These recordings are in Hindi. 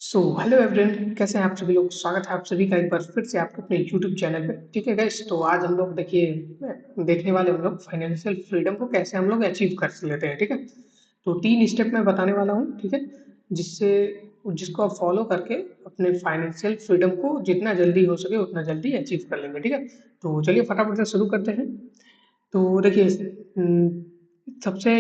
हेलो एवरीवन, कैसे हैं आप सभी लोग। स्वागत है आप सभी का एक बार फिर से आपके अपने यूट्यूब चैनल पे। ठीक है गाइस, तो आज हम लोग देखिए देखने वाले हम लोग फाइनेंशियल फ्रीडम को कैसे हम लोग अचीव कर लेते हैं। ठीक है, तो 3 स्टेप मैं बताने वाला हूँ। ठीक है, जिससे जिसको आप फॉलो करके अपने फाइनेंशियल फ्रीडम को जितना जल्दी हो सके उतना जल्दी अचीव कर लेंगे। ठीक है, तो चलिए फटाफट से शुरू करते हैं। तो देखिए, सबसे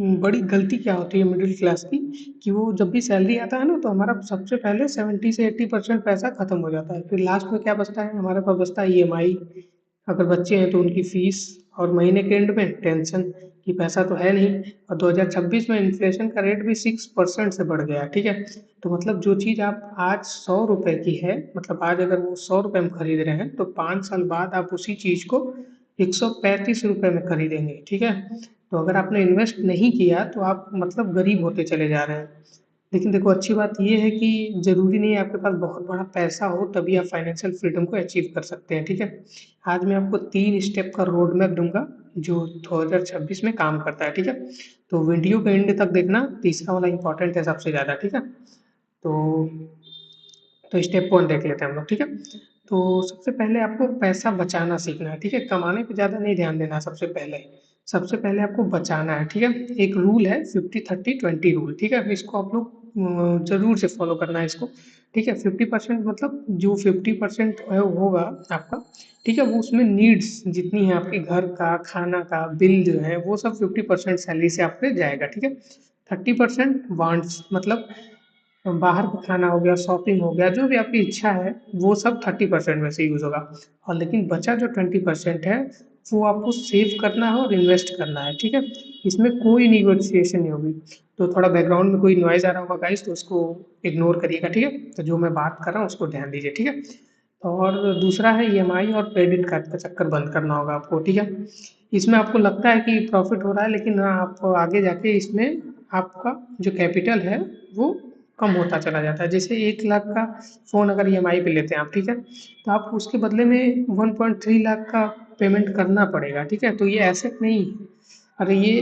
बड़ी गलती क्या होती है मिडिल क्लास की, कि वो जब भी सैलरी आता है ना, तो हमारा सबसे पहले 70 से 80% पैसा खत्म हो जाता है। फिर लास्ट में क्या बचता है, हमारे पास बचता है ईएमआई, अगर बच्चे हैं तो उनकी फीस, और महीने के एंड में टेंशन कि पैसा तो है नहीं। और 2026 में इन्फ्लेशन का रेट भी 6% से बढ़ गया है। ठीक है, तो मतलब जो चीज़ आप आज 100 रुपए की है, मतलब आज अगर वो 100 रुपए में खरीद रहे हैं, तो 5 साल बाद आप उसी चीज़ को 135 रुपए में खरीदेंगे। ठीक है, तो अगर आपने इन्वेस्ट नहीं किया तो आप मतलब गरीब होते चले जा रहे हैं। लेकिन देखो, अच्छी बात ये है कि ज़रूरी नहीं है आपके पास बहुत बड़ा पैसा हो तभी आप फाइनेंशियल फ्रीडम को अचीव कर सकते हैं। ठीक है, आज मैं आपको 3 स्टेप का रोड मैप दूंगा जो 2026 में काम करता है। ठीक है, तो वीडियो के एंड तक देखना, तीसरा वाला इंपॉर्टेंट है सबसे ज़्यादा। ठीक है, तो स्टेप 1 देख लेते हैं हम लोग। ठीक है, तो सबसे पहले आपको पैसा बचाना सीखना है। ठीक है, कमाने पे ज़्यादा नहीं ध्यान देना। सबसे पहले आपको बचाना है। ठीक है, एक रूल है 50-30-20 रूल। ठीक है, इसको आप लोग जरूर से फॉलो करना है इसको। ठीक है, 50% मतलब जो 50% होगा आपका, ठीक है, वो उसमें नीड्स जितनी है आपके घर का खाना का बिल जो है वो सब 50% सैलरी से आप पे जाएगा। ठीक है, 30% वांट्स मतलब बाहर का खाना हो गया, शॉपिंग हो गया, जो भी आपकी इच्छा है वो सब 30% में से यूज़ होगा। और लेकिन बचा जो 20% है वो आपको सेव करना है और इन्वेस्ट करना है। ठीक है, इसमें कोई निगोशिएशन नहीं होगी। तो थोड़ा बैकग्राउंड में कोई नॉइज़ आ रहा होगा गाइस, तो उसको इग्नोर करिएगा। ठीक है, तो जो मैं बात कर रहा हूँ उसको ध्यान दीजिए। ठीक है, और दूसरा है ईएमआई और क्रेडिट कार्ड का चक्कर बंद करना होगा आपको। ठीक है, इसमें आपको लगता है कि प्रॉफिट हो रहा है, लेकिन आप आगे जाके इसमें आपका जो कैपिटल है वो कम होता चला जाता है। जैसे 1 लाख का फ़ोन अगर ईएमआई पे लेते हैं आप, ठीक है, तो आप उसके बदले में 1.3 लाख का पेमेंट करना पड़ेगा। ठीक है, तो ये एसेट नहीं, अरे ये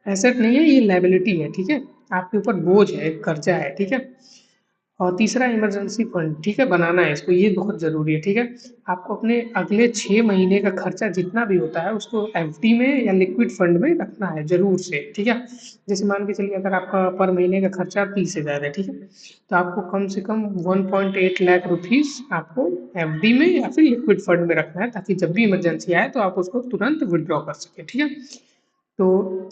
एसेट नहीं है, ये लायबिलिटी है। ठीक है, आपके ऊपर बोझ है, कर्जा है। ठीक है, और तीसरा इमरजेंसी फंड, ठीक है, बनाना है इसको, ये बहुत ज़रूरी है। ठीक है, आपको अपने अगले 6 महीने का खर्चा जितना भी होता है उसको एफडी में या लिक्विड फंड में रखना है ज़रूर से। ठीक है, जैसे मान के चलिए अगर आपका पर महीने का खर्चा 30,000 है, ठीक है, तो आपको कम से कम 1.8 लाख रुपीज़ आपको एफडी में या फिर लिक्विड फंड में रखना है, ताकि जब भी इमरजेंसी आए तो आप उसको तुरंत विड्रॉ कर सकें। ठीक है, तो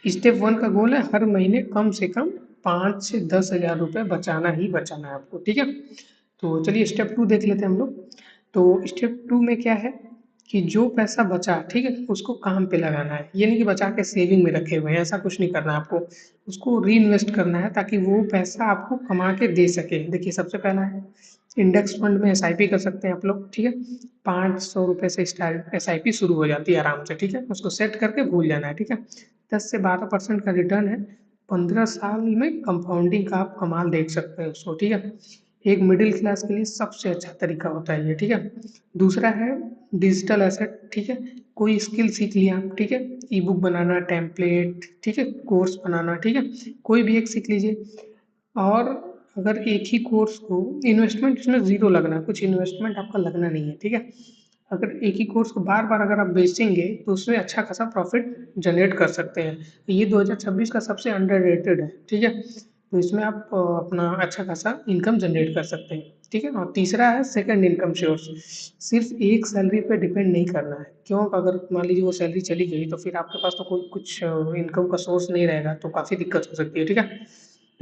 स्टेप 1 का गोल है हर महीने कम से कम 5 से 10 हज़ार रुपये बचाना ही बचाना है आपको। ठीक है, तो चलिए स्टेप 2 देख लेते हैं हम लोग। तो स्टेप 2 में क्या है कि जो पैसा बचा, ठीक है, उसको काम पे लगाना है। ये नहीं कि बचा के सेविंग में रखे हुए हैं, ऐसा कुछ नहीं करना है आपको। उसको री इन्वेस्ट करना है ताकि वो पैसा आपको कमा के दे सके। देखिए, सबसे पहला है इंडेक्स फंड में एसआईपी कर सकते हैं आप लोग। ठीक है, 500 रुपये से स्टार्ट एसआईपी शुरू हो जाती है आराम से। ठीक है, उसको सेट करके भूल जाना है। ठीक है, 10 से 12% का रिटर्न है। 15 साल में कंपाउंडिंग का आप कमाल देख सकते हैं उसको। ठीक है, एक मिडिल क्लास के लिए सबसे अच्छा तरीका होता है ये। ठीक है, दूसरा है डिजिटल एसेट। ठीक है, कोई स्किल सीख लिया आप, ठीक है, ई बुक बनाना, टेम्पलेट, ठीक है, कोर्स बनाना, ठीक है, कोई भी एक सीख लीजिए। और अगर एक ही कोर्स को, इन्वेस्टमेंट इसमें ज़ीरो लगना है, कुछ इन्वेस्टमेंट आपका लगना नहीं है। ठीक है, अगर एक ही कोर्स को बार बार अगर आप बेचेंगे तो उसमें अच्छा खासा प्रॉफिट जनरेट कर सकते हैं। ये 2026 का सबसे अंडररेटेड है। ठीक है, तो इसमें आप अपना अच्छा खासा इनकम जनरेट कर सकते हैं। ठीक है, और तीसरा है सेकंड इनकम सोर्स। सिर्फ एक सैलरी पे डिपेंड नहीं करना है। क्यों, अगर मान लीजिए वो सैलरी चली गई तो फिर आपके पास तो कोई कुछ इनकम का सोर्स नहीं रहेगा, तो काफ़ी दिक्कत हो सकती है। ठीक है,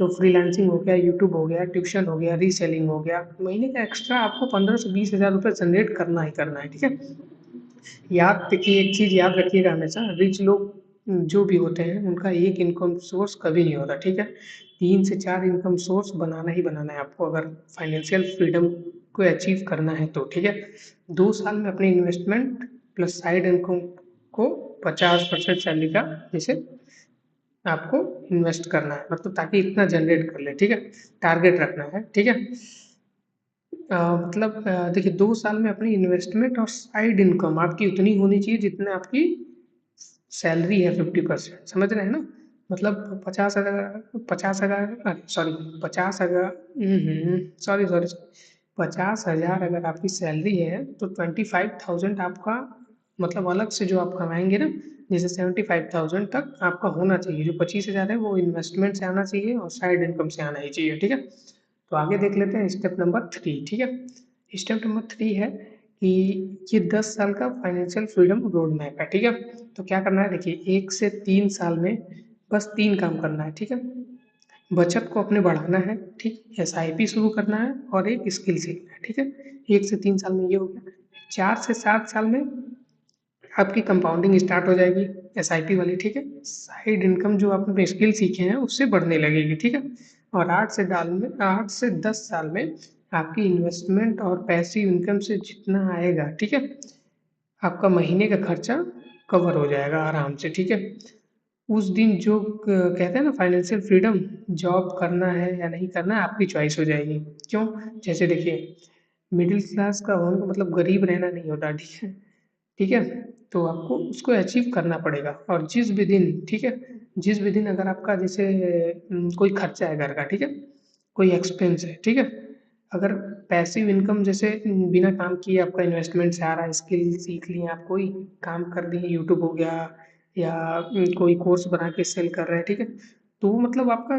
तो फ्रीलांसिंग हो गया, यूट्यूब हो गया, ट्यूशन हो गया, रीसेलिंग हो गया, महीने का एक्स्ट्रा आपको 15 से 20 हज़ार रुपये जनरेट करना ही करना है। ठीक है, याद देखिए, एक चीज़ याद रखिएगा हमेशा, रिच लोग जो भी होते हैं उनका एक इनकम सोर्स कभी नहीं होता। ठीक है, 3 से 4 इनकम सोर्स बनाना ही बनाना है आपको, अगर फाइनेंशियल फ्रीडम को अचीव करना है तो। ठीक है, 2 साल में अपनी इन्वेस्टमेंट प्लस साइड इनकम को 50% सैलरी का जैसे आपको इन्वेस्ट करना है, मतलब ताकि इतना जनरेट कर ले। ठीक है, टारगेट रखना है। ठीक है, मतलब देखिए, 2 साल में अपनी इन्वेस्टमेंट और साइड इनकम आपकी उतनी होनी चाहिए जितना आपकी सैलरी है 50%, समझ रहे हैं ना। मतलब 50,000 सॉरी 50,000 सॉरी सॉरी 50,000 अगर आपकी सैलरी है तो 25,000 आपका मतलब अलग से जो आप कमाएंगे ना, जैसे 75,000 तक आपका होना चाहिए। जो 25,000 है वो इन्वेस्टमेंट से आना चाहिए और साइड इनकम से आना ही चाहिए, ठीक है। तो आगे देख लेते हैं स्टेप नंबर 3, ठीक है। स्टेप नंबर 3 है कि ये 10 साल का फाइनेंशियल फ्रीडम रोड मैप है, ठीक है। तो क्या करना है, देखिए 1 से 3 साल में बस 3 काम करना है, ठीक है। बचत को अपने बढ़ाना है, ठीक, एसआईपी शुरू करना है और एक स्किल सीखना है, ठीक है। 1 से 3 साल में ये हो गया। 4 से 7 साल में आपकी कंपाउंडिंग स्टार्ट हो जाएगी एसआईपी वाली, ठीक है। साइड इनकम जो आपने स्किल सीखे हैं उससे बढ़ने लगेगी, ठीक है। और 8 से 10 साल में आपकी इन्वेस्टमेंट और पैसिव इनकम से जितना आएगा, ठीक है, आपका महीने का खर्चा कवर हो जाएगा आराम से, ठीक है। उस दिन जो कहते हैं ना फाइनेंशियल फ्रीडम, जॉब करना है या नहीं करना है आपकी चॉइस हो जाएगी। क्यों? जैसे देखिए, मिडिल क्लास का होना मतलब गरीब रहना नहीं होता, ठीक है। ठीक है, तो आपको उसको अचीव करना पड़ेगा। और जिस भी दिन, ठीक है, जिस भी दिन अगर आपका जैसे कोई खर्चा है घर का, ठीक है, कोई एक्सपेंस है, ठीक है, अगर पैसिव इनकम जैसे बिना काम किए आपका इन्वेस्टमेंट से आ रहा है, स्किल सीख लिए आप, कोई काम कर दिए, यूट्यूब हो गया या कोई कोर्स बना के सेल कर रहे हैं, ठीक है, तो वो मतलब आपका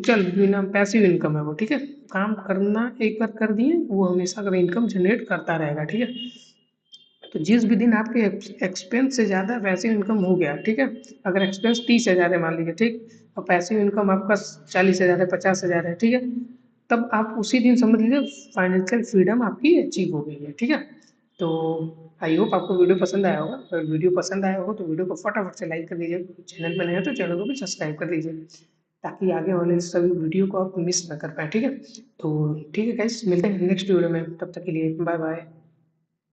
चल बिना पैसिव इनकम है वो, ठीक है। काम करना एक बार कर दिए, वो हमेशा अगर इनकम जनरेट करता रहेगा, ठीक है। तो जिस भी दिन आपके एक्सपेंस से ज़्यादा पैसिव इनकम हो गया, ठीक है, अगर एक्सपेंस 30,000 है मान लीजिए, ठीक, और पैसिव इनकम आपका 40,000 है, 50,000 है, ठीक है, तब आप उसी दिन समझ लीजिए फाइनेंशियल फ्रीडम आपकी अचीव हो गई है, ठीक है। तो आई होप आपको वीडियो पसंद आया होगा। अगर वीडियो पसंद आया हो तो वीडियो को फटाफट से लाइक कर दीजिए, चैनल में नए हो तो चैनल को भी सब्सक्राइब कर दीजिए, ताकि आगे वाले सभी वीडियो को आप मिस ना कर पाए, ठीक है। तो ठीक है गाइस, मिलते हैं नेक्स्ट वीडियो में, तब तक के लिए बाय बाय।